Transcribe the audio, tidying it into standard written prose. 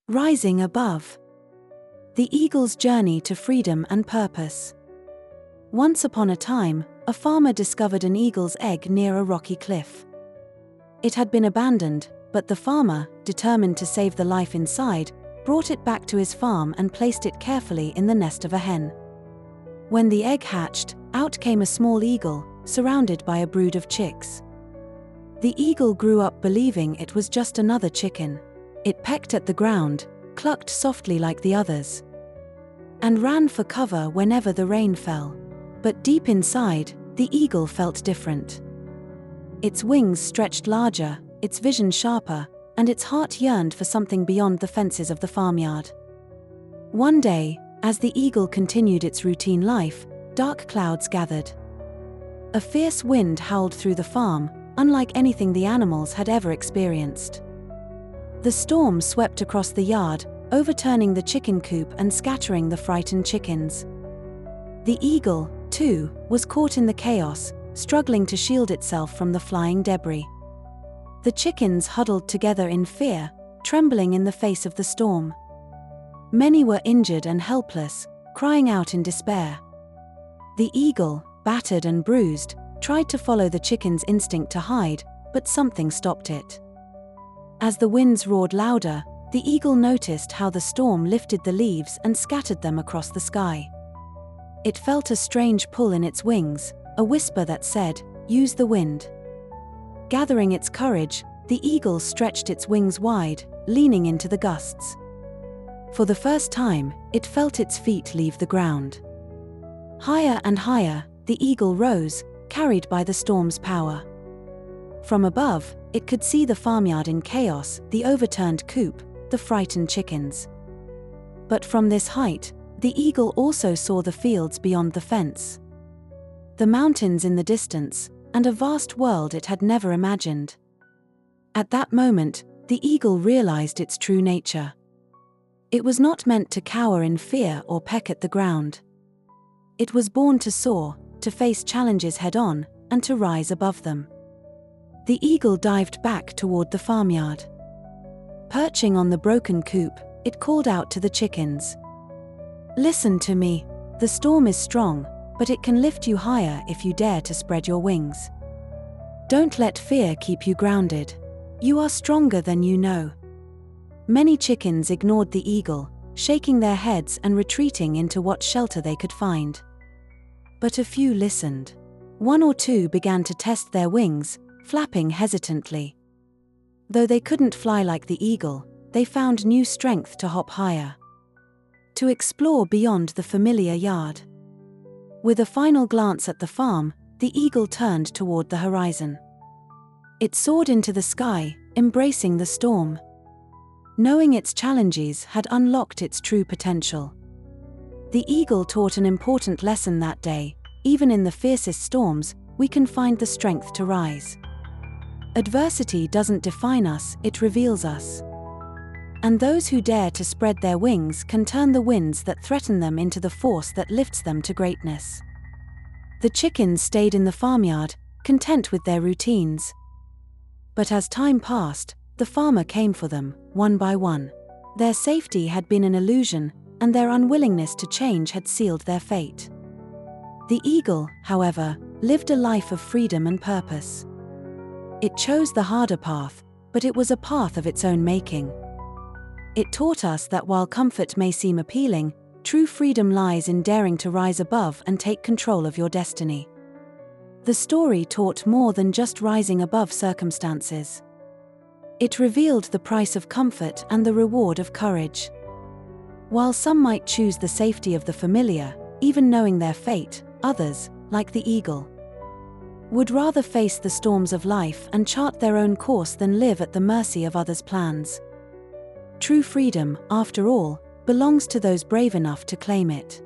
Rising above. The eagle's journey to freedom and purpose. Once upon a time, a farmer discovered an eagle's egg near a rocky cliff. It had been abandoned, but the farmer, determined to save the life inside, brought it back to his farm and placed it carefully in the nest of a hen. When the egg hatched, out came a small eagle, surrounded by a brood of chicks. The eagle grew up believing it was just another chicken. It pecked at the ground, clucked softly like the others, and ran for cover whenever the rain fell. But deep inside, the eagle felt different. Its wings stretched larger, its vision sharper, and its heart yearned for something beyond the fences of the farmyard. One day, as the eagle continued its routine life, dark clouds gathered. A fierce wind howled through the farm, unlike anything the animals had ever experienced. The storm swept across the yard, overturning the chicken coop and scattering the frightened chickens. The eagle, too, was caught in the chaos, struggling to shield itself from the flying debris. The chickens huddled together in fear, trembling in the face of the storm. Many were injured and helpless, crying out in despair. The eagle, battered and bruised, tried to follow the chicken's instinct to hide, but something stopped it. As the winds roared louder, the eagle noticed how the storm lifted the leaves and scattered them across the sky. It felt a strange pull in its wings, a whisper that said, "Use the wind." Gathering its courage, the eagle stretched its wings wide, leaning into the gusts. For the first time, it felt its feet leave the ground. Higher and higher, the eagle rose, carried by the storm's power. From above, it could see the farmyard in chaos, the overturned coop, the frightened chickens. But from this height, the eagle also saw the fields beyond the fence, the mountains in the distance, and a vast world it had never imagined. At that moment, the eagle realized its true nature. It was not meant to cower in fear or peck at the ground. It was born to soar, to face challenges head-on, and to rise above them. The eagle dived back toward the farmyard. Perching on the broken coop, it called out to the chickens. "Listen to me. The storm is strong, but it can lift you higher if you dare to spread your wings. Don't let fear keep you grounded. You are stronger than you know." Many chickens ignored the eagle, shaking their heads and retreating into what shelter they could find. But a few listened. One or two began to test their wings, flapping hesitantly. Though they couldn't fly like the eagle, they found new strength to hop higher, to explore beyond the familiar yard. With a final glance at the farm, the eagle turned toward the horizon. It soared into the sky, embracing the storm, knowing its challenges had unlocked its true potential. The eagle taught an important lesson that day: even in the fiercest storms, we can find the strength to rise. Adversity doesn't define us, it reveals us. And those who dare to spread their wings can turn the winds that threaten them into the force that lifts them to greatness. The chickens stayed in the farmyard, content with their routines. But as time passed, the farmer came for them, one by one. Their safety had been an illusion, and their unwillingness to change had sealed their fate. The eagle, however, lived a life of freedom and purpose. It chose the harder path, but it was a path of its own making. It taught us that while comfort may seem appealing, true freedom lies in daring to rise above and take control of your destiny. The story taught more than just rising above circumstances. It revealed the price of comfort and the reward of courage. While some might choose the safety of the familiar, even knowing their fate, others, like the eagle, would rather face the storms of life and chart their own course than live at the mercy of others' plans. True freedom, after all, belongs to those brave enough to claim it.